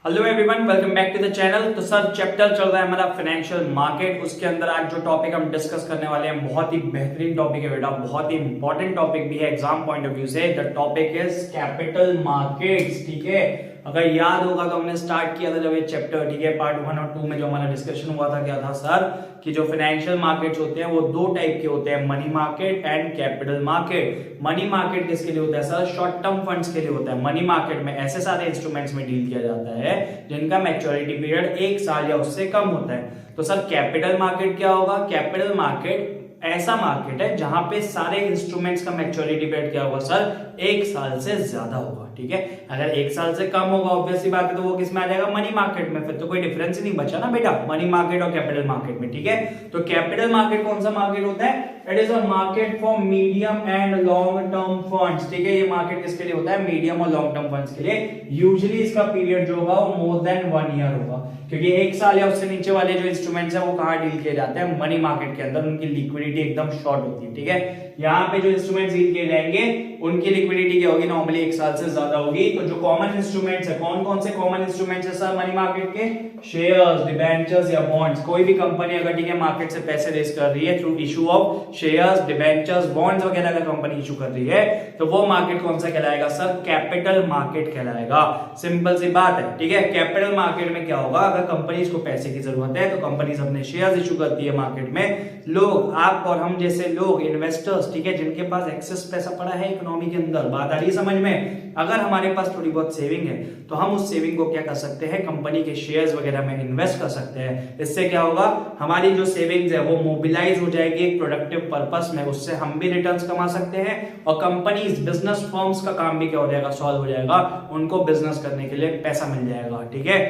Hello everyone, welcome back to the channel. तो sir chapter चल रहा है हमारा फाइनेंशियल मार्केट। उसके अंदर आज जो टॉपिक हम डिस्कस करने वाले हैं बहुत ही बेहतरीन टॉपिक है बेटा, बहुत ही इंपॉर्टेंट टॉपिक भी है एग्जाम पॉइंट ऑफ व्यू से। The topic is capital markets. ठीक है, अगर याद होगा तो हमने स्टार्ट किया था जब ये चैप्टर, ठीक है, पार्ट 1 और 2 में जो हमारा डिस्कशन हुआ था, क्या था सर कि जो फाइनेंशियल मार्केट्स होते हैं वो दो टाइप के होते हैं, money market and capital market. Money market किसके लिए होता है सर? शॉर्ट टर्म फंड्स के लिए होता है। मनी मार्केट में ऐसे सारे इंस्ट्रूमेंट्स में डील किया जाता है जिनका मैच्योरिटी पीरियड 1 साल या उससे कम होता है। तो सर कैपिटल मार्केट क्या होगा? कैपिटल मार्केट ऐसा मार्केट है जहां पे सारे इंस्ट्रूमेंट्स का मैच्योरिटी पीरियड क्या होगा सर? 1 साल से ज्यादा होगा। ठीक है, अगर 1 साल से कम होगा ऑब्वियसली बात है तो वो किस में आ जाएगा? मनी मार्केट में। फिर तो कोई डिफरेंस ही नहीं बचा ना बेटा मनी मार्केट और कैपिटल मार्केट में। ठीक है, तो कैपिटल मार्केट कौन सा मार्केट होता है? It is a market for medium and long term funds. ठीक है, ये मार्केट किसके लिए होता है? मीडियम और लॉन्ग टर्म फंड्स के लिए। यूजुअली इसका पीरियड जो होगा वो मोर देन 1 ईयर होगा, क्योंकि 1 साल या उससे नीचे वाले जो इंस्ट्रूमेंट्स है वो कहां डील किए जाते हैं? मनी मार्केट के अंदर। उनकी लिक्विडिटी एकदम शॉर्ट होती है। ठीक है, यहाँ पे जो इंस्ट्रूमेंट्स डील किए जाएंगे उनकी लिक्विडिटी क्या होगी? नॉर्मली 1 साल से ज्यादा होगी। तो जो कॉमन इंस्ट्रूमेंट्स है, कौन कौन से कॉमन इंस्ट्रूमेंट्स है सर मनी मार्केट के? शेयर्स, डिबेंचर्स या बॉन्ड्स। कोई भी कंपनी अगर ठीक है मार्केट से पैसे रेज कर रही है through issue of shares, debentures, bonds वगैरह अगर कंपनी इशू कर रही है तो वो मार्केट कौन सा कहलाएगा सर? कैपिटल मार्केट कहलाएगा। सिंपल सी बात है। ठीक है, कैपिटल मार्केट में क्या होगा? अगर कंपनीज को पैसे की जरूरत है तो कंपनीज अपने शेयर्स इशू करती है मार्केट में। लोग, आप और हम जैसे लोग, इन्वेस्टर्स, ठीक है, जिनके पास एक्सेस पैसा पड़ा है इकोनॉमी के अंदर, बात आ रही समझ में? अगर हमारे पास थोड़ी बहुत सेविंग है तो हम उस सेविंग को क्या कर सकते हैं? कंपनी के शेयर्स वगैरह में इन्वेस्ट कर सकते हैं। इससे क्या होगा? हमारी जो सेविंग्स है वो मोबिलाइज हो जाएगी एक प्रोडक्टिव पर्पस में, उससे हम भी रिटर्न्स कमा सकते हैं और कंपनीज, बिजनेस फर्म्स का काम भी क्या हो जाएगा? सॉल्व हो जाएगा। उनको बिजनेस करने के लिए पैसा मिल जाएगा। ठीक है,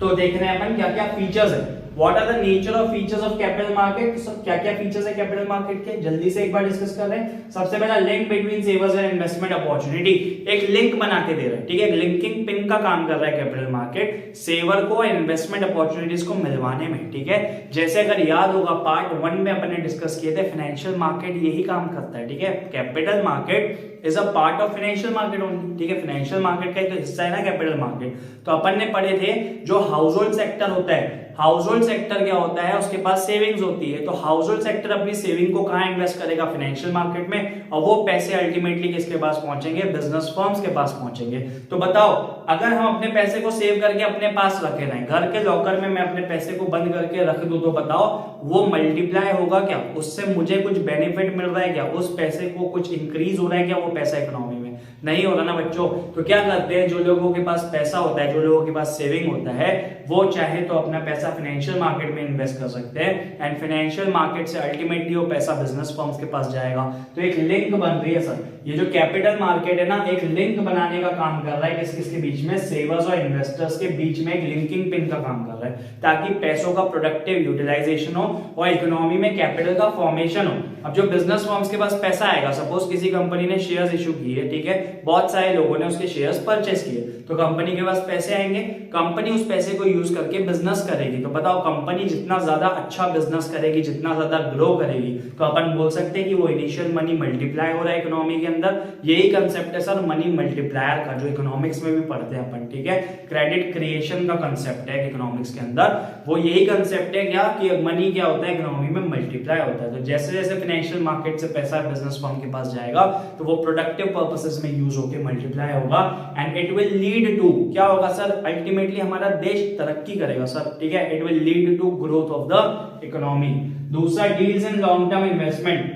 तो देख रहे हैं अपन क्या क्या फीचर्स है। What are the nature of features of capital market? सब क्या क्या फीचर्स है कैपिटल मार्केट के, जल्दी से एक बार डिस्कस कर रहे हैं। सबसे पहला, link between सेवर्स and investment opportunity. एक लिंक बना के दे रहा है। ठीक है, लिंकिंग पिन का काम कर रहा है कैपिटल मार्केट सेवर को इन्वेस्टमेंट अपॉर्चुनिटीज को मिलवाने में। ठीक है, जैसे अगर याद होगा पार्ट 1 में अपन ने डिस्कस किए थे, फाइनेंशियल मार्केट यही काम करता है। ठीक है, capital market is a part of financial market only. ठीक है, फाइनेंशियल मार्केट का एक हिस्सा है ना कैपिटल मार्केट। तो अपन ने पढ़े थे जो हाउस होल्ड सेक्टर होता है, हाउस होल्ड सेक्टर क्या होता है? उसके पास सेविंग्स होती है। तो हाउस होल्ड सेक्टर अपनी सेविंग को कहां इन्वेस्ट करेगा? फाइनेंशियल मार्केट में। और वो पैसे अल्टीमेटली किसके पास पहुंचेंगे? बिजनेस फर्म्स के पास पहुंचेंगे। तो बताओ, अगर हम अपने पैसे को सेव करके अपने पास रखे रहें, घर के लॉकर में मैं अपने पैसे को बंद करके रख दूं, तो बताओ वो मल्टीप्लाई होगा क्या? उससे मुझे कुछ बेनिफिट मिल रहा है क्या? उस पैसे को कुछ इंक्रीज हो रहा है क्या वो पैसा इकोनॉमी में? नहीं हो रहा ना बच्चों। तो क्या करते हैं, जो लोगों के पास पैसा होता है, जो लोगों के पास सेविंग होता है, वो चाहे तो अपना पैसा फाइनेंशियल मार्केट में इन्वेस्ट कर सकते हैं एंड फाइनेंशियल मार्केट से अल्टीमेटली वो पैसा बिजनेस फर्म्स के पास जाएगा। तो एक लिंक बन रही है सर। ये जो कैपिटल मार्केट है ना, एक लिंक बनाने का काम कर रहा है किस किसके बीच में? सेवर्स और इन्वेस्टर्स के बीच में एक लिंकिंग पिन का काम कर रहा है, ताकि पैसों का प्रोडक्टिव यूटिलाइजेशन हो और इकोनॉमी में कैपिटल का फॉर्मेशन हो। अब जो बिजनेस फर्म्स के पास पैसा आएगा, सपोज किसी कंपनी ने शेयर्स इशू किए, ठीक है, बहुत सारे लोगों ने उसके शेयर्स परचेस किए, तो कंपनी के पास पैसे आएंगे, कंपनी उस पैसे को यूज करके बिजनेस करेगी। तो बताओ, कंपनी जितना ज्यादा अच्छा बिजनेस करेगी, जितना ज्यादा ग्रो करेगी, तो अपन बोल सकते हैं कि वो इनिशियल मनी मल्टीप्लाई हो रहा है इकोनॉमी के अंदर। यही कंसेप्ट है सर मनी मल्टीप्लायर का, जो इकोनॉमिक्स में भी पढ़ते हैं अपन। ठीक है, क्रेडिट क्रिएशन का कंसेप्ट है इकोनॉमिक्स के अंदर। वो यही कंसेप्ट है क्या कि मनी क्या होता है इकोनॉमी में? मल्टीप्लाई होता है। तो जैसे जैसे फाइनेंशियल मार्केट से पैसा बिजनेस फर्म के पास जाएगा तो वो प्रोडक्टिव पर्पसेस में यूज होकर मल्टीप्लाई होगा and it will lead to, क्या होगा सर? अल्टीमेटली हमारा देश तरक्की करेगा सर। ठीक है, it will lead to growth of the economy. दूसरा, deals in long term investment.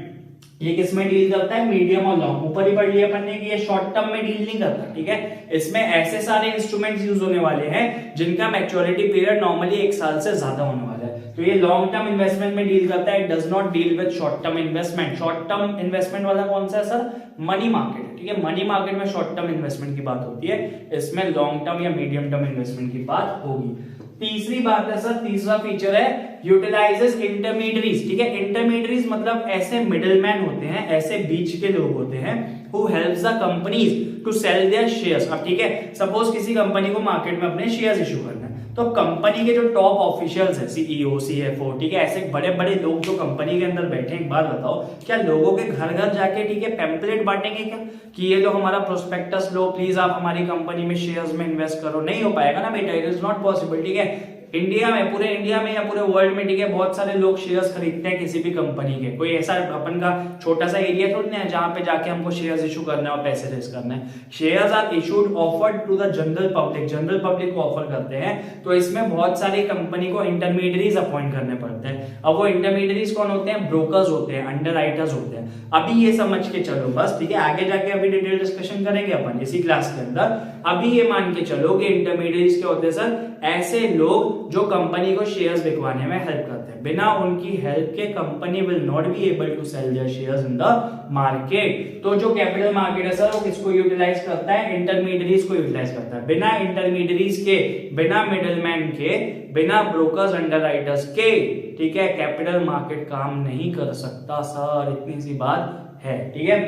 ये किसमें डील करता है? मीडियम और लॉन्ग। ऊपर ही पढ़ लिया अपन ने कि ये शॉर्ट टर्म में डील नहीं करता। ठीक है, इसमें ऐसे सारे इंस्ट्रूमेंट्स यूज होने वाले हैं जिनका मैच्योरिटी पीरियड नॉर्मली 1 साल से ज्यादा होने वाला है। तो ये लॉन्ग टर्म इन्वेस्टमेंट में डील करता है। It does not deal with short term investment. Short term investment वाला कौन सा है सर? Money market. ठीक है, मनी मार्केट में शॉर्ट टर्म इन्वेस्टमेंट की बात होती है, इसमें लॉन्ग टर्म या मीडियम टर्म इन्वेस्टमेंट की बात होगी। तीसरी बात है सर, तीसरा फीचर है यूटिलाइजेस इंटरमीडियरीज। ठीक है, इंटरमीडियरीज मतलब ऐसे मिडलमैन होते हैं, ऐसे बीच के लोग होते हैं who helps the companies to sell their shares. अब ठीक है, सपोज किसी कंपनी को मार्केट में अपने शेयर्स इशू करना है, तो कंपनी के जो टॉप ऑफिशियल्स है, सीईओ, सीएफओ, ठीक है, ऐसे बड़े बड़े लोग जो कंपनी के अंदर बैठे, एक बार बताओ क्या लोगों के घर घर जाके, ठीक है, पैम्पलेट बांटेंगे क्या कि ये लो हमारा प्रोस्पेक्टस लो, प्लीज आप हमारी कंपनी में शेयर्स में इन्वेस्ट करो? नहीं हो पाएगा ना बेटा, इट इज नॉट पॉसिबल। ठीक है, इंडिया में, पूरे इंडिया में या पूरे वर्ल्ड में, ठीक है, बहुत सारे लोग शेयर्स खरीदते हैं किसी भी कंपनी के। कोई ऐसा अपन का छोटा सा एरिया थोड़ी ना है जहां पे जाके हमको शेयर्स इशू करना है और पैसे रेज करना है। Shares are issued offered to the general public, general public को ऑफर करते हैं। तो इसमें बहुत सारी कंपनी को इंटरमीडियरीज अपॉइंट करने पड़ते हैं। अब वो इंटरमीडियरीज कौन होते हैं? ब्रोकर्स होते हैं, अंडरराइटर्स होते हैं। अभी ये समझ के चलो बस, ठीक है, आगे जाके अभी डिटेल डिस्कशन करेंगे अपन इसी क्लास के अंदर। अभी ये मान के चलो कि इंटरमीडियरीज क्या होते हैं सर? ऐसे लोग जो कंपनी को शेयर्स बिकवाने में हेल्प करते हैं। बिना उनकी हेल्प के company will not be able to sell their shares in the market. तो जो कैपिटल मार्केट है सर, वो किसको यूटिलाइज करता है? इंटरमीडियरीज को यूटिलाइज करता है। बिना इंटरमीडियरीज के, बिना मिडलमैन के, बिना ब्रोकर्स, अंडरराइटर्स के, ठीक है, कैपिटल मार्केट काम नहीं कर सकता सर, इतनी सी बात है। ठीक है,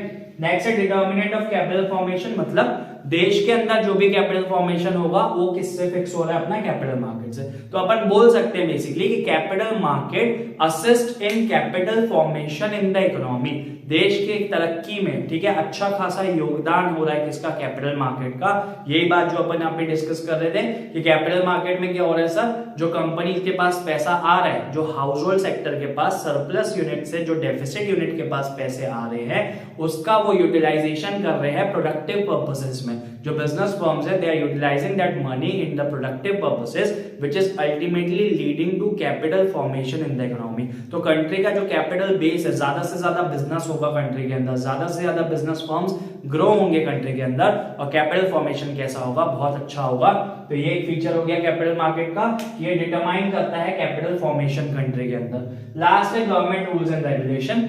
नेक्स्ट है डिटर्मिनेंट ऑफ कैपिटल फॉर्मेशन, मतलब देश के अंदर जो भी कैपिटल फॉर्मेशन होगा वो किससे फिक्स हो रहा है? अपना कैपिटल मार्केट से। तो अपन बोल सकते हैं बेसिकली कि capital market assist in capital formation in the economy. देश के तरक्की में, ठीक है, अच्छा खासा योगदान हो रहा है किसका? कैपिटल मार्केट का। यही बात जो अपन यहाँ पे डिस्कस कर रहे थे कि कैपिटल मार्केट में क्या हो रहा है सर? जो कंपनी के पास पैसा आ रहा है, जो हाउस होल्ड सेक्टर के पास सरप्लस यूनिट से जो डेफिसिट यूनिट के पास पैसे आ रहे हैं, उसका वो यूटिलाइजेशन कर रहे हैं प्रोडक्टिव पर्पसेस में। जो बिजनेस फर्म्स है, they are utilising that money in the productive purposes which is ultimately leading to capital formation in the economy. तो कंट्री का जो कैपिटल बेस है, ज्यादा से ज्यादा बिजनेस होगा कंट्री के अंदर, ज्यादा से ज्यादा बिजनेस फर्म्स ग्रो होंगे कंट्री के अंदर, और कैपिटल फॉर्मेशन कैसा होगा? बहुत अच्छा होगा। तो ये एक फीचर हो गया कैपिटल मार्केट का, ये डिटरमाइन करता है कैपिटल फॉर्मेशन कंट्री के अंदर। लास्ट है गवर्नमेंट रूल्स एंड रेगुलेशन।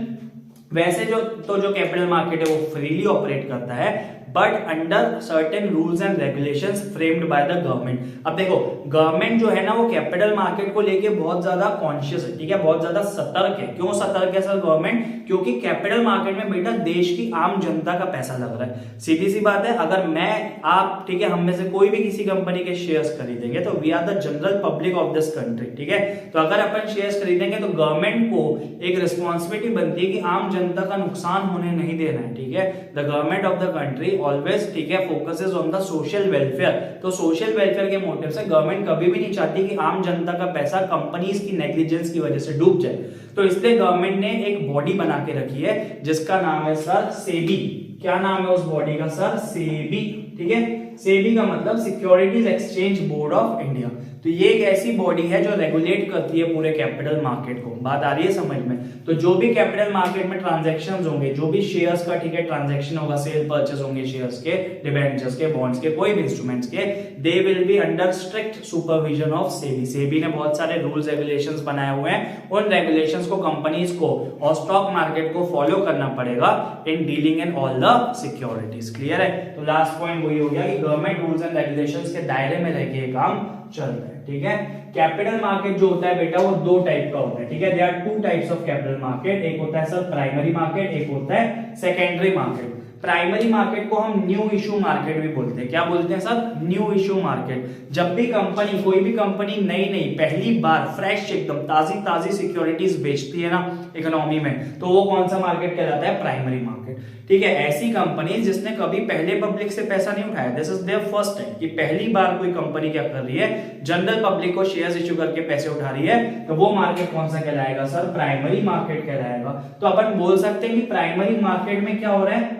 वैसे जो कैपिटल मार्केट है वो फ्रीली ऑपरेट करता है, but under certain rules and regulations framed by the government. अब देखो, गवर्नमेंट जो है ना वो कैपिटल मार्केट को लेके बहुत ज्यादा कॉन्शियस है, ठीक है, बहुत ज्यादा सतर्क है। क्यों सतर्क है सर गवर्नमेंट? क्योंकि कैपिटल मार्केट में बेटा देश की आम जनता का पैसा लग रहा है। सीधी सी बात है, अगर मैं, आप, ठीक है, हम में से कोई भी किसी कंपनी के शेयर्स खरीदेंगे तो we are the general public of this country, ठीक है। तो अगर अपन शेयर्स खरीदेंगे तो गवर्नमेंट को एक रिस्पॉन्सिबिलिटी बनती है कि आम जनता का नुकसान होने नहीं देना है, ठीक है। The government of the country always, ठीक है, focuses on the social welfare. तो सोशल वेलफेयर के मोटिव से गवर्नमेंट कभी भी नहीं चाहती कि आम जनता का पैसा कंपनीज की नेग्लिजेंस की वजह से डूब जाए। तो इसलिए गवर्नमेंट ने एक बॉडी बना के रखी है जिसका नाम है सर सेबी। क्या नाम है उस बॉडी का सर? सेबी, ठीक है। सेबी का मतलब securities exchange board of India. तो ये एक ऐसी बॉडी है जो रेगुलेट करती है पूरे कैपिटल मार्केट को। बात आ रही है समझ में? तो जो भी कैपिटल मार्केट में ट्रांजैक्शंस होंगे, जो भी शेयर्स का, ठीक है, ट्रांजैक्शन होगा, सेल परचेस होंगे शेयर्स के, डिबेंचर्स के, बॉन्ड्स के, कोई भी इंस्ट्रूमेंट्स के, they will be under strict supervision of SEBI. SEBI ने बहुत सारे रूल्स रेगुलेशंस बनाए हुए हैं, उन रेगुलेशंस को कंपनीज को और स्टॉक मार्केट को फॉलो करना पड़ेगा in dealing in all the securities. Clear है? तो लास्ट पॉइंट वही हो गया कि गवर्नमेंट रूल्स एंड रेगुलेशंस के दायरे में रह के काम चल रहा है, ठीक है। कैपिटल मार्केट जो होता है बेटा वो दो टाइप का होता है, ठीक है। There are two types of capital market. एक होता है सर प्राइमरी मार्केट, एक होता है सेकेंडरी मार्केट। प्राइमरी मार्केट को हम न्यू इशू मार्केट भी बोलते हैं। क्या बोलते हैं सर? New issue market. जब भी कंपनी, कोई भी कंपनी नई नई पहली बार फ्रेश, एकदम ताजी ताजी सिक्योरिटीज बेचती है ना इकोनॉमी में, तो वो कौन सा मार्केट कहलाता है? प्राइमरी मार्केट, ठीक है। ऐसी कंपनी जिसने कभी पहले पब्लिक से पैसा नहीं उठाया, this is their first time, कि पहली बार कोई कंपनी क्या कर रही है, जनरल पब्लिक को शेयर्स इश्यू करके पैसे उठा रही है, तो वो मार्केट कौन सा कहलाएगा सर? प्राइमरी मार्केट कहलाएगा। तो अपन बोल सकते हैं कि प्राइमरी मार्केट में क्या हो रहा है,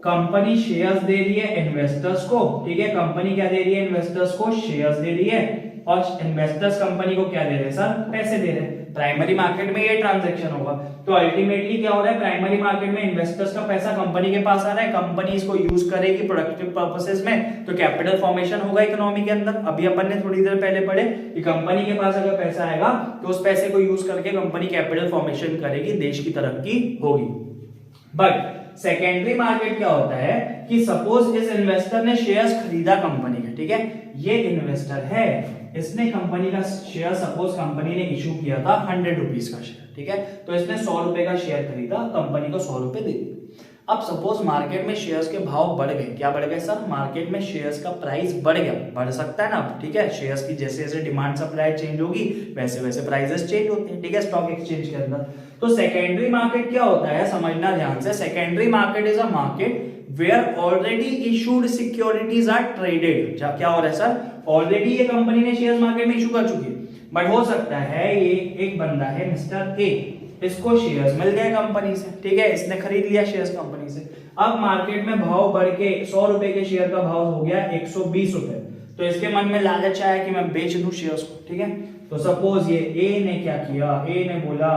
कंपनी शेयर्स दे रही है इन्वेस्टर्स को, ठीक है। कंपनी क्या दे रही है? इन्वेस्टर्स को शेयर्स दे रही है, और इन्वेस्टर्स कंपनी को क्या दे रहे हैं सर? पैसे दे रहे हैं। प्राइमरी मार्केट में ये ट्रांजैक्शन होगा। तो अल्टीमेटली क्या हो रहा है, प्राइमरी मार्केट में इन्वेस्टर्स का पैसा कंपनी के पास आ रहा है, कंपनी इसको यूज करेगी प्रोडक्टिव पर्पसेस में, तो कैपिटल फॉर्मेशन होगा इकोनॉमी के अंदर। अभी अपन ने थोड़ी देर पहले पढ़े कि कंपनी के पास अगर पैसा आएगा तो उस पैसे को यूज करके कंपनी कैपिटल फॉर्मेशन करेगी, देश की तरक्की होगी। बट सेकेंडरी मार्केट क्या होता है कि सपोज इस इन्वेस्टर ने शेयर्स खरीदा कंपनी का, ठीक है, ये इन्वेस्टर है, इसने कंपनी का शेयर, सपोज कंपनी ने इशू किया था 100 रुपीज का शेयर, ठीक है, तो इसने 100 रुपए का शेयर खरीदा, कंपनी को 100 रुपए दे दिए। अब सपोज मार्केट में शेयर्स के भाव बढ़ गए, क्या बढ़ गए सर, मार्केट में शेयर्स का प्राइस बढ़ गया, बढ़ सकता है ना, ठीक है, शेयर्स की जैसे जैसे डिमांड सप्लाई चेंज होगी वैसे वैसे प्राइसेस चेंज होते हैं, ठीक है, स्टॉक एक्सचेंज के अंदर। तो सेकेंडरी मार्केट क्या होता है, समझना ध्यान से, secondary market is a market where already issued securities are traded. क्या हो रहा है सर, ऑलरेडी ये कंपनी ने शेयर्स मार्केट में इशू कर चुकी है, बट हो सकता है ये एक बंदा है मिस्टर ए, इसको शेयर्स मिल गए कंपनी से, ठीक है, इसने खरीद लिया शेयर्स कंपनी से। अब मार्केट में भाव बढ़ के 100 रुपए के शेयर का भाव हो गया 120 रुपए, तो इसके मन में लालच आया कि मैं बेच दूं शेयर्स को, ठीक है। तो सपोज ये ए ने क्या किया, ए ने बोला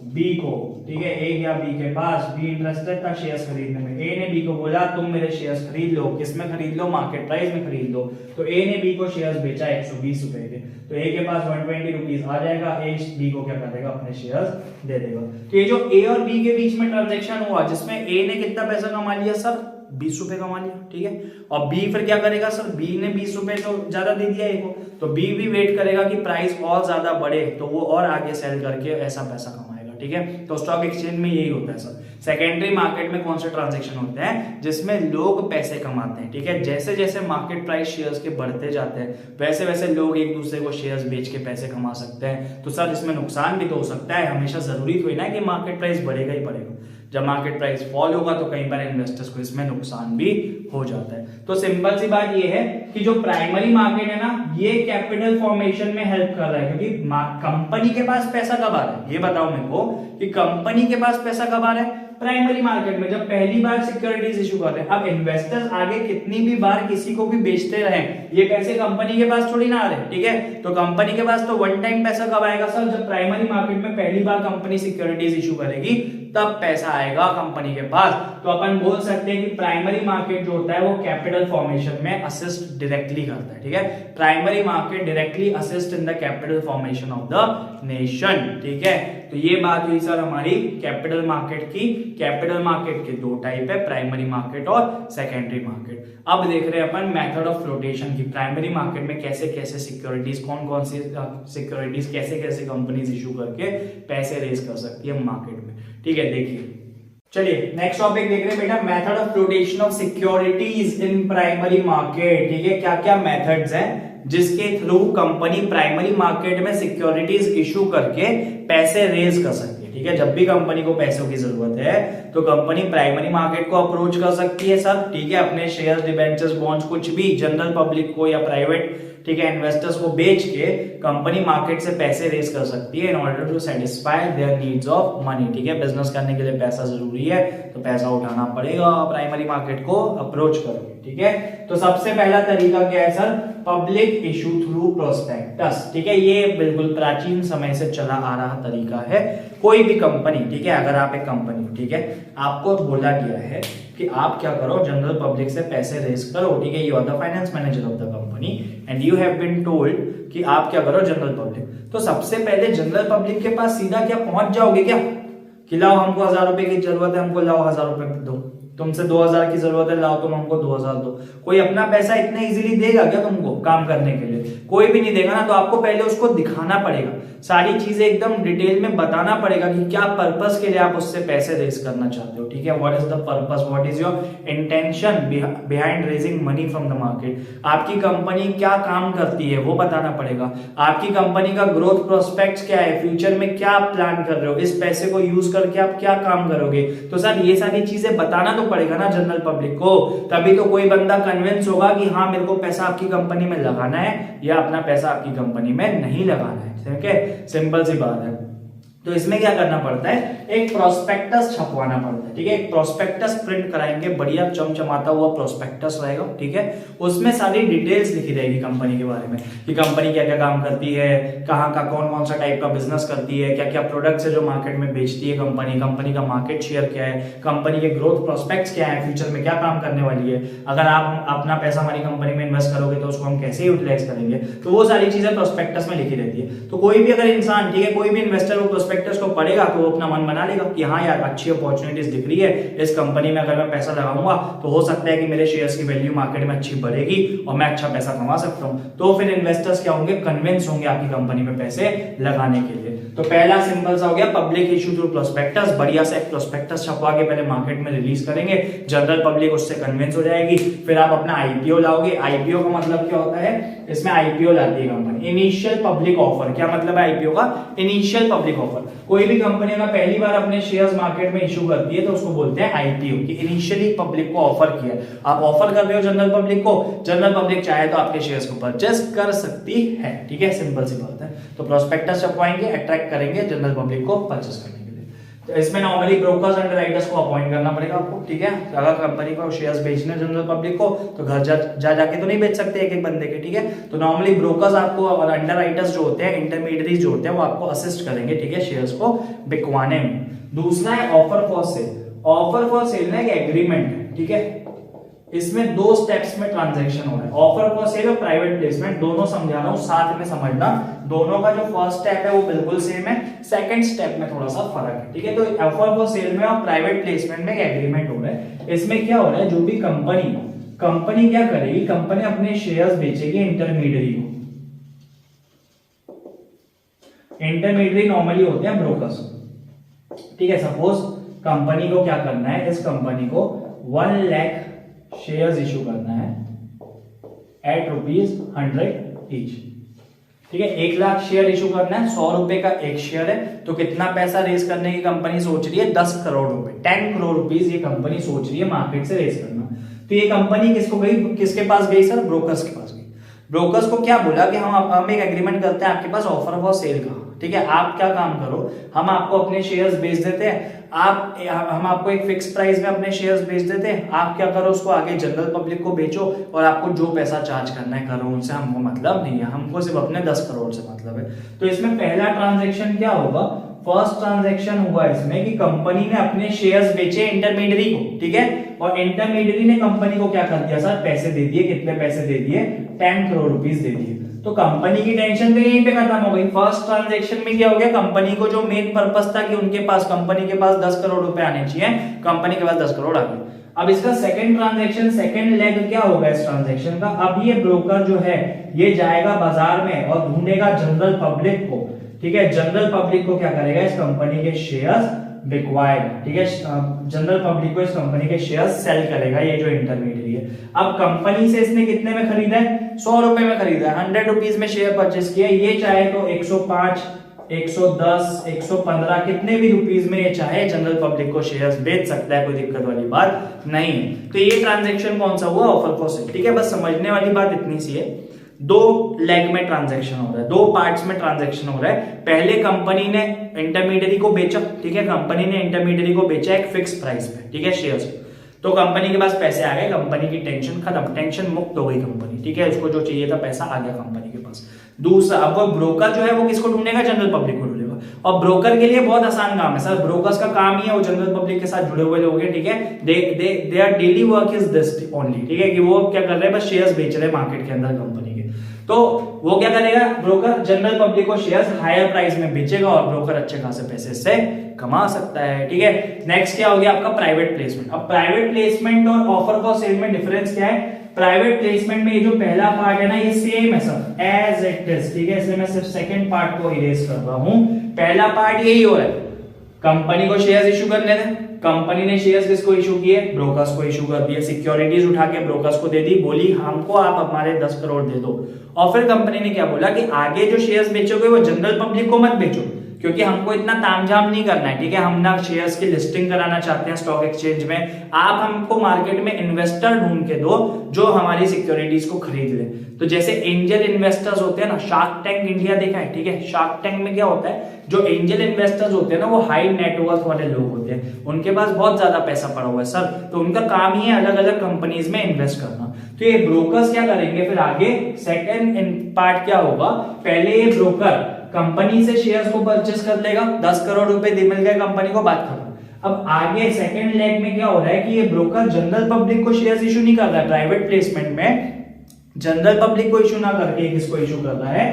बी को, ठीक है, ए गया बी के पास, बी इंटरेस्टेड था शेयर्स खरीदने में, ए ने बी को बोला तुम मेरे शेयर्स खरीद लो, किसमें खरीद लो, मार्केट प्राइस में खरीद लो। तो ए ने बी को शेयर्स बेचा 120 रुपए के, तो ए के पास 120 रुपीज आ जाएगा, ए बी को क्या करेगा, अपने शेयर्स दे देगा। तो ये जो ए और बी के बीच में ट्रांजेक्शन हुआ जिसमें ए ने कितना पैसा कमा लिया सर, 20 रुपए कमा लिया, ठीक है, और बी फिर क्या करेगा सर, बी ने 20 रुपए तो ज्यादा दे दिया ए को, तो बी भी वेट करेगा कि प्राइस और ज्यादा बढ़े तो वो और आगे सेल करके ऐसा पैसा कमाएगा, ठीक है। तो स्टॉक एक्सचेंज में यही होता है सर। सेकेंडरी मार्केट में कौन से ट्रांजैक्शन होते हैं, जिसमें लोग पैसे कमाते हैं, ठीक है, जैसे जैसे मार्केट प्राइस शेयर्स के बढ़ते जाते हैं वैसे वैसे लोग एक दूसरे को शेयर्स बेच के पैसे कमा सकते हैं। तो सर इसमें नुकसान भी तो हो सकता है, हमेशा जरूरी थोड़ी ना कि मार्केट प्राइस बढ़ेगा ही बढ़ेगा, जब मार्केट प्राइस फॉल होगा तो कई बार इन्वेस्टर्स को इसमें नुकसान भी हो जाता है। तो सिंपल सी बात ये है कि जो प्राइमरी मार्केट है ना, ये कैपिटल फॉर्मेशन में हेल्प कर रहा है, क्योंकि कंपनी के पास पैसा कब आ रहा है, ये बताओ मेरे को कि कंपनी के पास पैसा कब आ रहा है, प्राइमरी मार्केट में, जब पहली बार सिक्योरिटीज इशू कर रहे हैं। अब इन्वेस्टर्स आगे कितनी भी बार किसी को भी बेचते रहे, ये पैसे कंपनी के पास थोड़ी ना आ रहे, ठीक है। तो कंपनी के पास तो वन टाइम पैसा कब आएगा सर, जब प्राइमरी मार्केट में पहली बार कंपनी सिक्योरिटीज इशू करेगी तब पैसा आएगा कंपनी के पास। तो अपन बोल सकते हैं कि प्राइमरी मार्केट जो होता है वो कैपिटल फॉर्मेशन में असिस्ट डायरेक्टली करता है, ठीक है। Primary market directly assist in the capital formation of the nation, ठीक है। तो ये बात हुई सर हमारी कैपिटल मार्केट की। कैपिटल मार्केट के दो टाइप है, प्राइमरी मार्केट और सेकेंडरी मार्केट। अब देख रहे हैं अपन मेथड ऑफ फ्लोटेशन की, प्राइमरी मार्केट में कैसे कैसे सिक्योरिटीज, कौन कौन सी सिक्योरिटीज कैसे कैसे कंपनीज इशू करके पैसे रेज कर सकती है मार्केट में, ठीक है। देखिए चलिए नेक्स्ट टॉपिक देख रहे हैं बेटा, method of flotation of securities in primary market, ठीक है। क्या क्या मेथड्स हैं जिसके थ्रू कंपनी प्राइमरी मार्केट में सिक्योरिटीज इशू करके पैसे रेज कर सकती है, ठीक है। जब भी कंपनी को पैसों की जरूरत है तो कंपनी प्राइमरी मार्केट को अप्रोच कर सकती है सर, ठीक है, अपने शेयर्स, डिबेंचर्स, बॉन्ड्स, कुछ भी जनरल पब्लिक को या प्राइवेट, ठीक है, इन्वेस्टर्स को बेच के कंपनी मार्केट से पैसे रेज कर सकती है in order to satisfy their needs of money, ठीक है। बिजनेस करने के लिए पैसा जरूरी है तो पैसा उठाना पड़ेगा, प्राइमरी मार्केट को अप्रोच करोगे, ठीक है। तो सबसे पहला तरीका क्या है sir, public issue through prospectus, ठीक है। ये बिल्कुल प्राचीन समय से चला आ रहा तरीका है। कोई भी कंपनी, ठीक है, अगर आप एक कंपनी, ठीक है, आपको बोला गया है कि आप क्या करो, जनरल पब्लिक से पैसे रेज करो, ठीक है, you are the finance manager of the company and you have been told कि आप क्या करो, जनरल पब्लिक। तो सबसे पहले जनरल पब्लिक के पास सीधा क्या पहुंच जाओगे क्या कि लाओ हमको 1000 रुपए की जरूरत है, हमको लाओ 1000 रुपए दो, तुमसे 2000 की जरूरत है, लाओ तुम हमको 2000 दो। कोई अपना पैसा इतने इजीली देगा क्या तुमको काम करने के लिए? कोई भी नहीं देगा ना। तो आपको पहले उसको दिखाना पड़ेगा, सारी चीजें एकदम डिटेल में बताना पड़ेगा कि क्या पर्पस के लिए आप उससे पैसे रेज करना चाहते हो, ठीक है। What is the purpose, what is your intention behind raising money from the market. आपकी कंपनी क्या काम करती है वो बताना पड़ेगा, आपकी कंपनी का ग्रोथ प्रोस्पेक्ट्स क्या है, फ्यूचर में क्या आप प्लान कर रहे हो, इस पैसे को यूज करके आप क्या काम करोगे। तो सर ये सारी चीजें बताना तो पड़ेगा ना जनरल पब्लिक को, तभी तो कोई बंदा कन्विंस होगा कि हाँ मेरे को पैसा आपकी कंपनी में लगाना है या अपना पैसा आपकी कंपनी में नहीं लगाना है, ठीक है। सिंपल सी बात है। तो इसमें क्या करना पड़ता है, एक प्रोस्पेक्टस छपवाना पड़ता है, ठीक है। एक प्रोस्पेक्टस प्रिंट कराएंगे, बढ़िया चमचमाता हुआ प्रोस्पेक्टस रहेगा, ठीक है। उसमें सारी डिटेल्स लिखी रहेगी कंपनी के बारे में कि कंपनी क्या क्या काम करती है, कहाँ का कौन कौन सा टाइप का बिजनेस करती है, क्या क्या प्रोडक्ट्स है जो मार्केट में बेचती है कंपनी, कंपनी का मार्केट शेयर क्या है, कंपनी के ग्रोथ प्रोस्पेक्ट्स क्या है, फ्यूचर में क्या काम करने वाली है, अगर आप अपना पैसा हमारी कंपनी में इन्वेस्ट करोगे तो उसको हम कैसे यूटिलाइज करेंगे। तो वो सारी चीजें प्रोस्पेक्टस में लिखी रहती है। तो कोई भी अगर इंसान, ठीक है, कोई भी इन्वेस्टर वो प्रोस्पेक्टस प्रोस्पेक्टस को पढ़ेगा तो वो अपना मन बना लेगा कि हाँ यार अच्छी अपॉर्चुनिटीज दिख रही है इस कंपनी में, अगर मैं पैसा लगाऊंगा तो हो सकता है कि मेरे शेयर्स की वैल्यू मार्केट में अच्छी बढ़ेगी और मैं अच्छा पैसा कमा सकता हूं। तो फिर इन्वेस्टर्स क्या होंगे, कन्विंस होंगे आपकी कंपनी में पैसे लगाने के लिए। तो पहला सिंपल सा हो गया पब्लिक इशू थ्रू प्रोस्पेक्टस, बढ़िया से एक प्रोस्पेक्टस छपवा के पहले मार्केट में रिलीज करेंगे, जनरल पब्लिक उससे कन्विंस हो जाएगी। फिर आप अपना आईपीओ लाओगे। आईपीओ का मतलब क्या होता है, इसमें आईपीओ लाती है कंपनी, इनिशियल पब्लिक ऑफर। क्या मतलब है आईपीओ का, इनिशियल पब्लिक ऑफर। कोई भी कंपनी अगर पहली बार अपने शेयर्स मार्केट में इशू करती है तो उसको बोलते हैं आईपीओ, कि इनिशियली पब्लिक को ऑफर किया। आप ऑफर कर रहे हो जनरल पब्लिक को, जनरल पब्लिक चाहे तो आपके शेयर्स को परचेस कर सकती है। ठीक है, सिंपल सी बात है। तो प्रोस्पेक्टस छपवाएंगे, अट्रैक्ट करेंगे जनरल पब्लिक को परचेस करने के लिए। तो इसमें नॉर्मली ब्रोकर्स एंड राइटर्स को अपॉइंट करना पड़ेगा आपको। ठीक है, अगर कंपनी को शेयर्स बेचने जनरल पब्लिक को तो घर जाके तो नहीं बेच सकते एक एक बंदे के। ठीक है, तो नॉर्मली ब्रोकर्स आपको और अंडर राइटर्स जो होते हैं, इंटरमीडियरीज जो होते हैं, वो आपको असिस्ट करेंगे। ठीक है, शेयर्स को बिकवाने में। दूसरा है offer for cell. Offer for cell ना एक एग्रीमेंट है। ठीक है, इसमें दो स्टेप्स में ट्रांजैक्शन हो रहा है, ऑफर फॉर सेल और प्राइवेट प्लेसमेंट। दोनों समझा रहा हूं, साथ में समझना। दोनों का जो फर्स्ट स्टेप है वो बिल्कुल सेम है, सेकंड स्टेप में थोड़ा सा फर्क है। ठीक है, तो ऑफर फॉर सेल में और प्राइवेट प्लेसमेंट में एग्रीमेंट हो रहा है। इसमें क्या हो रहा है, जो भी कंपनी क्या करेगी, कंपनी अपने शेयर्स बेचेगी इंटरमीडियरी को। इंटरमीडियरी नॉर्मली होते हैं ब्रोकर्स। ठीक है, सपोज कंपनी को क्या करना है, इस कंपनी को 1 लाख शेयर्स इशू करना है एट ₹100 ईच। ठीक है, 1 लाख शेयर इशू करना है, 100 रुपए का एक शेयर है। तो कितना पैसा रेज करने की कंपनी सोच रही है, 10 करोड़ रुपए, 10 करोड़ रुपीस ये कंपनी सोच रही है मार्केट से रेज करना। तो ये कंपनी किसको गई, किसके पास गई सर, ब्रोकर्स के पास गई। ब्रोकर्स को क्या बोला कि हम एक एग्रीमेंट करते हैं आपके पास ऑफर फॉर सेल का। ठीक है, आप क्या काम करो, हम आपको अपने शेयर्स बेच देते हैं, हम आपको एक फिक्स प्राइस में अपने शेयर्स बेच देते हैं। आप क्या करो, उसको आगे जनरल पब्लिक को बेचो और आपको जो पैसा चार्ज करना है करो, उनसे हमको मतलब नहीं है, हमको सिर्फ अपने 10 करोड़ से मतलब है। तो इसमें पहला ट्रांजैक्शन क्या होगा, फर्स्ट ट्रांजैक्शन हुआ इसमें कि कंपनी ने अपने शेयर्स बेचे इंटरमीडियरी को। ठीक है, और इंटरमीडियरी ने कंपनी को क्या कर दिया सर, पैसे दे दिए। कितने पैसे दे दिए, 10 करोड़ रुपीस दे दिए। तो कंपनी की टेंशन तो यहीं पे खत्म हो गई। फर्स्ट ट्रांजैक्शन में क्या हो गया, कंपनी को जो मेन पर्पस था कि उनके पास, कंपनी के पास 10 करोड़ रुपए आने चाहिए, कंपनी के पास 10 करोड़ आ गए। अब इसका सेकंड ट्रांजैक्शन, सेकंड लेग क्या होगा इस ट्रांजैक्शन का, अब ये ब्रोकर जो है ये जाएगा बाजार में और ढूंढेगा जनरल पब्लिक को। ठीक है, जनरल पब्लिक को क्या करेगा, इस कंपनी के शेयर्स बिकवाएगा। ठीक है, जनरल पब्लिक को इस कंपनी के शेयर्स सेल करेगा, ये जो इंटरमीडियरी है। अब कंपनी से इसने कितने में खरीदा है, 100 रुपए में खरीदा है, 100 रुपीज में शेयर परचेस किया। ये चाहे तो 105, 110, 115 कितने भी रुपीज में ये चाहे जनरल पब्लिक को शेयर्स बेच सकता है, कोई दिक्कत वाली बात नहीं है। तो ये ट्रांजैक्शन कौन सा हुआ, ऑफर फॉर सेल। ठीक है, बस समझने वाली बात इतनी सी है। 2 लेग में ट्रांजैक्शन हो रहा है, 2 पार्ट्स में ट्रांजैक्शन हो रहा है। पहले कंपनी ने इंटरमीडियरी को बेचा। ठीक है, कंपनी ने इंटरमीडियरी को बेचा एक फिक्स प्राइस पे। ठीक है, शेयर्स। तो कंपनी के पास पैसे आ गए, कंपनी की टेंशन खत्म, टेंशन मुक्त हो गई कंपनी। ठीक है, उसको जो चाहिए था पैसा आ गया कंपनी के पास। दूसरा, अब वो ब्रोकर जो है वो किसको ढूंढेगा, जनरल पब्लिक को ढूंढेगा। और ब्रोकर के लिए बहुत आसान काम है सर, ब्रोकर्स का काम ही है वो जनरल पब्लिक के साथ जुड़े हुए लोग हैं। ठीक है, they are daily work is this only. ठीक है, कि वो क्या कर रहे हैं, बस शेयर्स बेच रहे हैं मार्केट के अंदर कंपनी के। तो वो क्या करेगा, ब्रोकर जनरल पब्लिक को शेयर्स हायर प्राइस में बेचेगा और ब्रोकर अच्छे खासे पैसे से कमा सकता है। ठीक है, नेक्स्ट क्या हो गया आपका प्राइवेट प्लेसमेंट। अब प्राइवेट प्लेसमेंट और ऑफर फॉर सेल में डिफरेंस क्या है, प्राइवेट प्लेसमेंट में ये जो पहला पार्ट है ना, ये सेम है सब एज इट इज। ठीक है, इसलिए मैं सिर्फ सेकंड पार्ट को इरेज कर रहा हूं। पहला पार्ट यही हो रहा है, कंपनी को शेयर्स इशू करने थे। कंपनी ने शेयर्स किसको इशू किए, ब्रोकर्स को इशू कर दिए। सिक्योरिटीज उठा के ब्रोकर्स को दे दी, बोली हमको आप हमारे 10 करोड़ दे दो। और फिर कंपनी ने क्या बोला कि आगे जो शेयर्स बेचोगे वो जनरल पब्लिक को मत बेचो, क्योंकि हमको इतना तामझाम नहीं करना है। ठीक है, हम ना शेयर्स की लिस्टिंग कराना चाहते हैं स्टॉक एक्सचेंज में, आप हमको मार्केट में इन्वेस्टर ढूंढ के दो जो हमारी सिक्योरिटीज को खरीद ले। तो जैसे एंजल इन्वेस्टर्स होते हैं ना, शार्क टैंक इंडिया देखा है। ठीक है, शार्क टैंक में क्या होता है, जो एंजल इन्वेस्टर्स होते हैं ना वो हाई नेटवर्थ वाले लोग होते हैं, उनके पास बहुत ज्यादा पैसा पड़ा हुआ है सर, तो उनका काम ही है अलग अलग कंपनीज में इन्वेस्ट करना। तो ये ब्रोकर्स क्या करेंगे फिर आगे, सेकंड पार्ट क्या होगा, पहले ये ब्रोकर कंपनी से शेयर्स को परचेस कर लेगा, 10 करोड़ रुपए मिल गए कंपनी को, बात खत्म। अब आगे सेकंड लेग में क्या हो रहा है कि ये ब्रोकर जनरल पब्लिक को शेयर्स इशू नहीं कर रहा है, प्राइवेट प्लेसमेंट में जनरल पब्लिक को इशू ना करके किसको इशू कर रहा है,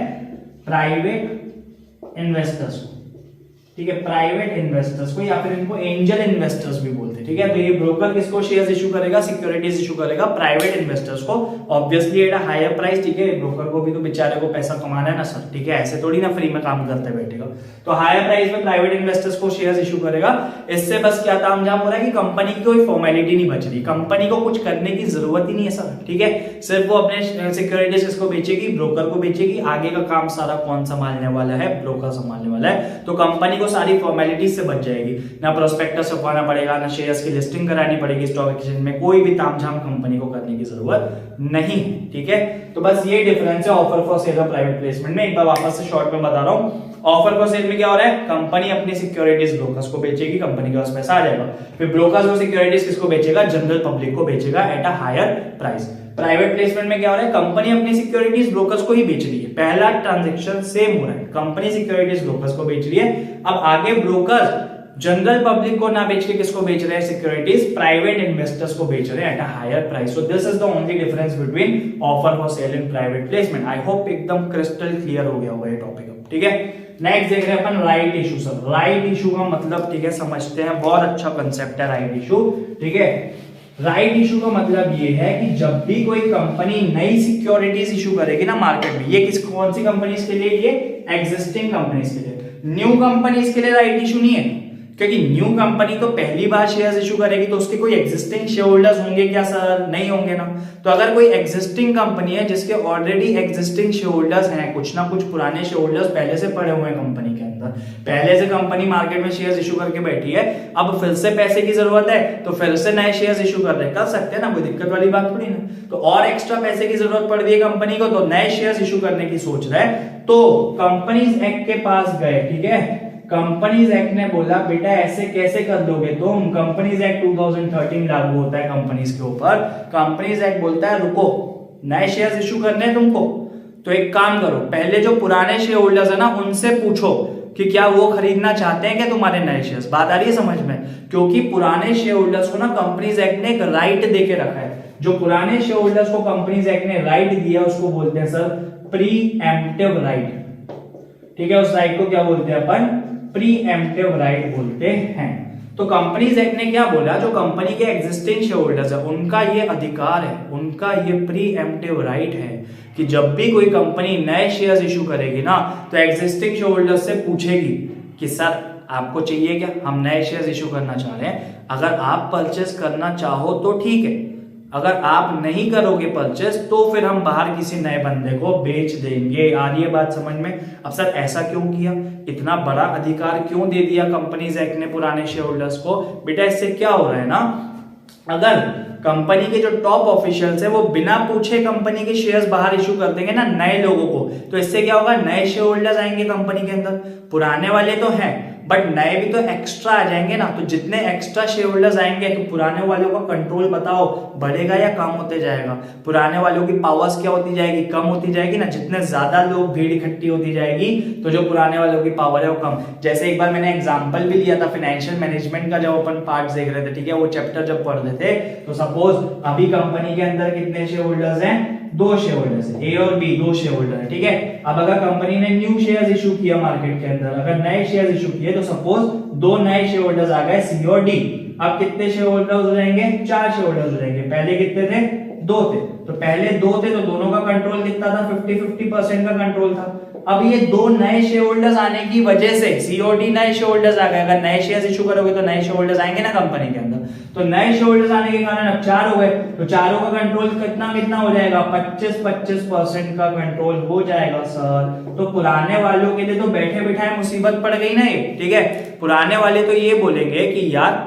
प्राइवेट इन्वेस्टर्स को। ठीक है, प्राइवेट इन्वेस्टर्स को, या फिर इनको एंजल इन्वेस्टर्स भी बोलते हैं। ठीक है, तो ये ब्रोकर किसको शेयर्स इशू करेगा, सिक्योरिटीज इशू करेगा प्राइवेट इन्वेस्टर्स को, obviously at a higher price. ठीक है, ब्रोकर को भी तो बेचारे को पैसा कमाना है ना सर, ठीक है, ऐसे थोड़ी ना फ्री में काम करते बैठेगा। तो हायर प्राइस में प्राइवेट इन्वेस्टर्स को शेयर्स इशू करेगा। इससे बस क्या तामझाम हो रहा है कि कंपनी की कोई फॉर्मेलिटी नहीं बच रही, कंपनी को कुछ करने की जरूरत ही नहीं है सर। ठीक है, सिर्फ वो अपने सिक्योरिटीज किसको बेचेगी, ब्रोकर को बेचेगी, आगे का काम सारा कौन संभालने वाला है, ब्रोकर संभालने वाला है। तो कंपनी को सारी फॉर्मेलिटीज से बच जाएगी, ना प्रोस्पेक्टस छपवाना पड़ेगा, ना शेयर्स की लिस्टिंग करानी पड़ेगी स्टॉक एक्सचेंज में, कोई भी तामझाम कंपनी को करने की जरूरत नहीं। ठीक है, तो बस ये डिफरेंस है ऑफर फॉर सेल और प्राइवेट प्लेसमेंट में। एक बार वापस से शॉर्ट में बता रहा हूं, ऑफर फॉर सेल में क्या हो रहा है, कंपनी अपनी सिक्योरिटीज ब्रोकर्स को बेचेगी, कंपनी के पास पैसा आ जाएगा, फिर ब्रोकर्स वो सिक्योरिटीज किसको बेचेगा, जनरल पब्लिक को बेचेगा at a higher price. Private placement में क्या हो रहा है, कंपनी अपनी सिक्योरिटीज ब्रोकर्स को ही बेच रही है, पहला ट्रांजैक्शन सेम हो रहा है, कंपनी सिक्योरिटीज ब्रोकर्स को बेच रही है। अब आगे ब्रोकर्स जनरल पब्लिक को ना बेच के किसको बेच रहे हैं, सिक्योरिटीज प्राइवेट इन्वेस्टर्स को बेच रहे हैं at a higher price. So this is the only difference between offer for sale and private placement. I hope एकदम क्रिस्टल क्लियर हो गया होगा ये टॉपिक। ठीक है, नेक्स्ट देख रहे हैं अपन right issue. Sir right issue का मतलब, ठीक है, समझते हैं, बहुत अच्छा कंसेप्ट है राइट इशू। ठीक है, राइट इशू का मतलब ये है कि जब भी कोई कंपनी नई सिक्योरिटीज इशू करेगी ना मार्केट में, ये किस कौन सी कंपनीज के लिए, ये एग्जिस्टिंग कंपनीज के लिए, न्यू कंपनीज के लिए राइट इशू नहीं है, क्योंकि न्यू कंपनी तो पहली बार शेयर्स इशू करेगी, तो उसके कोई एग्जिस्टिंग शेयर होल्डर्स होंगे क्या सर, नहीं होंगे ना। तो अगर कोई एग्जिस्टिंग कंपनी है जिसके ऑलरेडी एग्जिस्टिंग शेयर होल्डर्स हैं, कुछ ना कुछ पुराने शेयर होल्डर्स पहले से पड़े हुए हैं कंपनी के अंदर, पहले से कंपनी मार्केट में शेयर्स इशू करके बैठी है, अब फिर से पैसे की जरूरत है तो फिर से नए शेयर्स इशू कर सकते हैं ना, कोई दिक्कत वाली बात थोड़ी ना। तो और एक्स्ट्रा पैसे की जरूरत पड़ रही है कंपनी को, तो नए शेयर्स इशू करने की सोच रहा है, तो कंपनीज एक्ट के पास गए। ठीक है, कंपनीज एक्ट ने बोला बेटा ऐसे कैसे कर लोगे तुम, कंपनीज एक्ट 2013 लागू होता है कंपनीज के ऊपर। कंपनीज एक्ट बोलता है रुको, नए शेयर्स इशू करने हैं तुमको, तो एक काम करो, पहले जो पुराने शेयर होल्डर्स है ना उनसे पूछो कि क्या वो खरीदना चाहते हैं क्या तुम्हारे नए शेयर्स। बात आ रही है समझ में, क्योंकि पुराने शेयर होल्डर्स को ना कंपनीज एक्ट ने एक राइट दे के रखा है, जो पुराने शेयर होल्डर्स को कंपनीज एक्ट ने राइट दिया उसको बोलते हैं सर प्री एम्प्टिव राइट। ठीक है, उस राइट को क्या बोलते हैं अपन, प्री एम्प्टिव राइट बोलते हैं। तो कंपनीज एक्ट ने क्या बोला, जो कंपनी के एग्जिस्टिंग शेयर होल्डर्स है उनका ये अधिकार है, उनका ये प्री एम्प्टिव राइट है कि जब भी कोई कंपनी नए शेयर्स इशू करेगी ना, तो एग्जिस्टिंग शेयर होल्डर्स से पूछेगी कि सर आपको चाहिए क्या, हम नए शेयर्स इशू करना चाह रहे हैं, अगर आप परचेस करना चाहो तो ठीक है, अगर आप नहीं करोगे परचेस तो फिर हम बाहर किसी नए बंदे को बेच देंगे। आ रही है बात समझ में। अब सर ऐसा क्यों किया, इतना बड़ा अधिकार क्यों दे दिया कंपनीज एक्ट ने पुराने शेयर होल्डर्स को। बेटा इससे क्या हो रहा है ना, अगर कंपनी के जो टॉप ऑफिशियल्स है वो बिना पूछे कंपनी के शेयर्स बाहर इशू कर देंगे ना नए लोगों को, तो इससे क्या होगा, नए शेयर होल्डर्स आएंगे कंपनी के अंदर, पुराने वाले तो हैं बट नए भी तो एक्स्ट्रा आ जाएंगे ना, तो जितने एक्स्ट्रा शेयर होल्डर्स आएंगे तो पुराने वालों का कंट्रोल बताओ बढ़ेगा या कम होते जाएगा, पुराने वालों की पावर्स क्या होती जाएगी, कम होती जाएगी ना, जितने ज्यादा लोग भीड़ इकट्ठी होती जाएगी तो जो पुराने वालों की पावर है वो कम। जैसे एक बार मैंने एग्जांपल भी लिया था फाइनेंशियल मैनेजमेंट का, जब अपन पार्ट देख रहे थे, ठीक है, वो चैप्टर जब पढ़ रहे थे, तो सपोज अभी कंपनी के अंदर कितने शेयर होल्डर्स हैं, 2 शेयर होल्डर्स है, ए और बी 2 शेयर होल्डर है। ठीक है, अब अगर कंपनी ने न्यू शेयर्स इशू किया मार्केट के अंदर, अगर नए शेयर्स इशू किए, तो सपोज 2 नए शेयर होल्डर्स आ गए सी और डी, अब कितने शेयर होल्डर्स हो जाएंगे, 4 शेयर होल्डर्स हो जाएंगे। पहले कितने थे, 2 थे, तो पहले 2 थे तो दोनों का कंट्रोल कितना था, 50-50% का कंट्रोल था। अब ये 2 नए शेयर होल्डर्स आने की वजह से सी और डी नए शेयर होल्डर्स आ गए, अगर नए शेयर्स इशू करोगे तो नए शेयर होल्डर्स आएंगे ना कंपनी के अंदर, तो नए शेयर होल्डर्स आने के कारण अब 4 हो गए, तो चारों का कंट्रोल कितना हो जाएगा, 25% का कंट्रोल हो जाएगा सर। तो पुराने वालों के लिए तो बैठे बिठाए मुसीबत पड़ गई ना ये। ठीक है, पुराने वाले तो ये बोलेंगे कि यार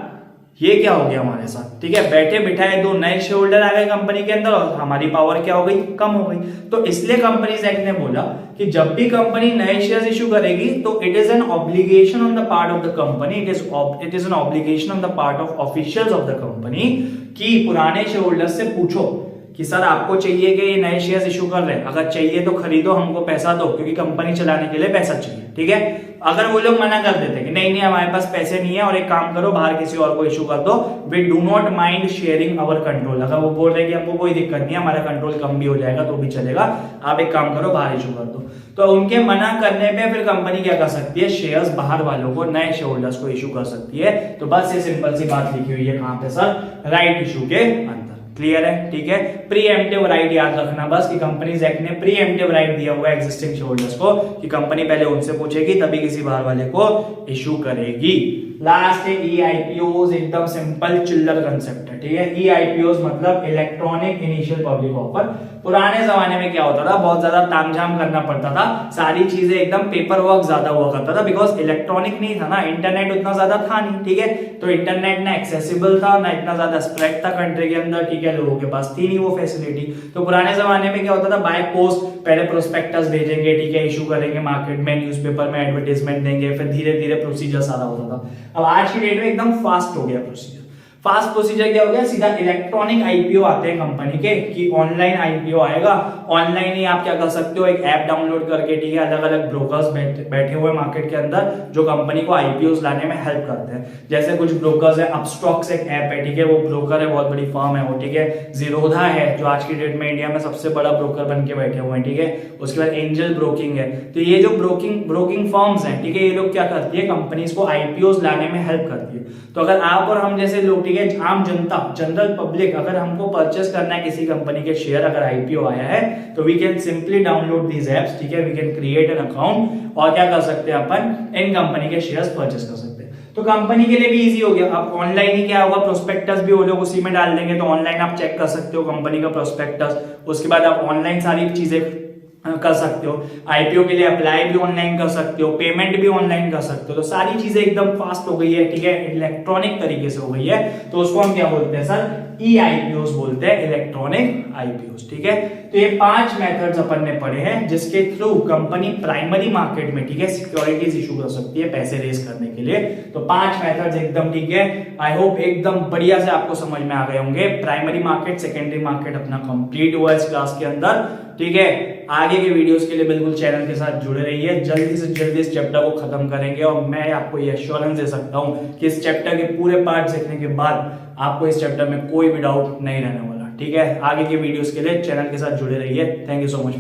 ये क्या हो गया हमारे साथ, ठीक है, बैठे बिठाए 2 नए शेयर होल्डर आ गए कंपनी के अंदर और हमारी पावर क्या हो गई, कम हो गई। तो इसलिए कंपनीज एक्ट ने बोला कि जब भी कंपनी नए शेयर्स इशू करेगी तो it is an obligation on the part of the company, it is an obligation on the part of officials of the company कि पुराने शेयर होल्डर्स से पूछो कि सर आपको चाहिए कि ये नए शेयर्स इशू कर रहे हैं, अगर चाहिए तो खरीदो, हमको पैसा दो, क्योंकि कंपनी चलाने के लिए पैसा चाहिए, ठीक है। अगर वो लोग मना कर देते कि नहीं नहीं हमारे पास पैसे नहीं है और एक काम करो बाहर किसी और को इशू कर दो, we do not mind sharing our control, अगर वो बोल रहे कि हमको कोई दिक्कत नहीं है, हमारा कंट्रोल कम भी हो जाएगा तो भी चलेगा, आप एक काम करो बाहर इशू कर दो, तो उनके मना करने पे फिर कंपनी क्या कर सकती है, शेयर्स बाहर वालों को, नए शेयर होल्डर्स को इशू कर सकती है। तो बस ये सिंपल सी बात लिखी हुई है कहां पे सर, राइट इशू के अंदर। क्लियर है, ठीक है। प्रीएम्प्टिव राइट याद रखना बस कि कंपनीज एक्ट ने प्रीएम्प्टिव राइट दिया हुआ है एग्जिस्टिंग शेयर होल्डर्स को कि कंपनी पहले उनसे पूछेगी तभी किसी बाहर वाले को इशू करेगी। लास्ट है ईआईपीओ, एकदम सिंपल चिल्लर कंसेप्ट है, ठीक है। ईआईपीओ मतलब इलेक्ट्रॉनिक इनिशियल पब्लिक ऑफर। पुराने जमाने में क्या होता था, बहुत ज्यादा तामझाम करना पड़ता था, सारी चीजें एकदम पेपर वर्क ज्यादा हुआ करता था, बिकॉज इलेक्ट्रॉनिक नहीं था ना, इंटरनेट उतना ज्यादा था नहीं, ठीक है। तो इंटरनेट ना एक्सेसिबल था ना इतना ज्यादा स्प्रेड था कंट्री के अंदर, ठीक है, लोगों के पास थी नहीं वो फैसिलिटी। तो पुराने जमाने में क्या होता था, बाय पोस्ट पहले प्रोस्पेक्टस भेजेंगे, ठीक है, इशू करेंगे मार्केट में, न्यूज़पेपर में एडवर्टाइजमेंट देंगे, फिर धीरे धीरे प्रोसीजर सारा होता था। अब आज की डेट में एकदम फास्ट हो गया प्रोसीजर। फास्ट प्रोसीजर क्या हो गया, सीधा इलेक्ट्रॉनिक आईपीओ आते हैं कंपनी के कि ऑनलाइन आईपीओ आएगा, ऑनलाइन ही आप क्या कर सकते हो, एक ऐप डाउनलोड करके, ठीक है, अलग अलग ब्रोकर्स बैठे हुए मार्केट के अंदर जो कंपनी को आईपीओ लाने में हेल्प करते हैं। जैसे कुछ ब्रोकर्स है, अपस्टॉक्स एक ऐप है, ठीक है, वो ब्रोकर है, बहुत बड़ी फर्म है वो, ठीक है। जीरोधा है जो आज की डेट में इंडिया में सबसे बड़ा ब्रोकर बन के बैठे हुए हैं, ठीक है। उसके बाद एंजल ब्रोकिंग है। तो ये जो ब्रोकिंग फर्म्स हैं, ठीक है, ये लोग क्या करती है, कंपनीज को आईपीओ लाने में हेल्प करती है। तो अगर आप और हम जैसे लोग, ठीक है, आम जनता, जनरल पब्लिक, अगर हमको परचेस करना है किसी कंपनी के शेयर, अगर आईपीओ आया है, तो we can simply download these apps, ठीक है, we can create an account और क्या कर सकते हैं, अपन इन कंपनी के शेयर्स परचेस कर सकते हैं। तो कंपनी के लिए भी इजी हो गया। अब ऑनलाइन ही क्या होगा, प्रोस्पेक्टस भी वो लोग उसी में डाल देंगे, तो ऑनलाइन आप चेक कर सकते हो कंपनी का प्रोस्पेक्टस, उसके बाद आप ऑनलाइन सारी चीजें कर सकते हो, आईपीओ के लिए अप्लाई भी ऑनलाइन कर सकते हो, पेमेंट भी ऑनलाइन कर सकते हो। तो सारी चीजें एकदम फास्ट हो गई है, ठीक है, इलेक्ट्रॉनिक तरीके से हो गई है। तो उसको हम क्या बोलते हैं सर, ई आईपीओ बोलते हैं, इलेक्ट्रॉनिक आईपीओ, ठीक है। तो ये 5 मेथड्स अपन ने पढ़े हैं जिसके थ्रू कंपनी प्राइमरी मार्केट में, ठीक है, सिक्योरिटीज इशू कर सकती है पैसे रेज करने के लिए। तो 5 मेथड्स एकदम, ठीक है, आई होप एकदम बढ़िया से आपको समझ में आ गए होंगे। प्राइमरी मार्केट, सेकेंडरी मार्केट अपना कंप्लीट हुआ इस क्लास के अंदर, ठीक है। आगे के वीडियोस के लिए बिल्कुल चैनल के साथ जुड़े रहिए, जल्दी से जल्दी इस चैप्टर को खत्म करेंगे और मैं आपको ये एश्योरेंस दे सकता हूं कि इस चैप्टर के पूरे पार्ट देखने के बाद आपको इस चैप्टर में कोई भी डाउट नहीं रहने वाला, ठीक है। आगे के वीडियोस के लिए चैनल के साथ जुड़े रहिए। Thank you so much.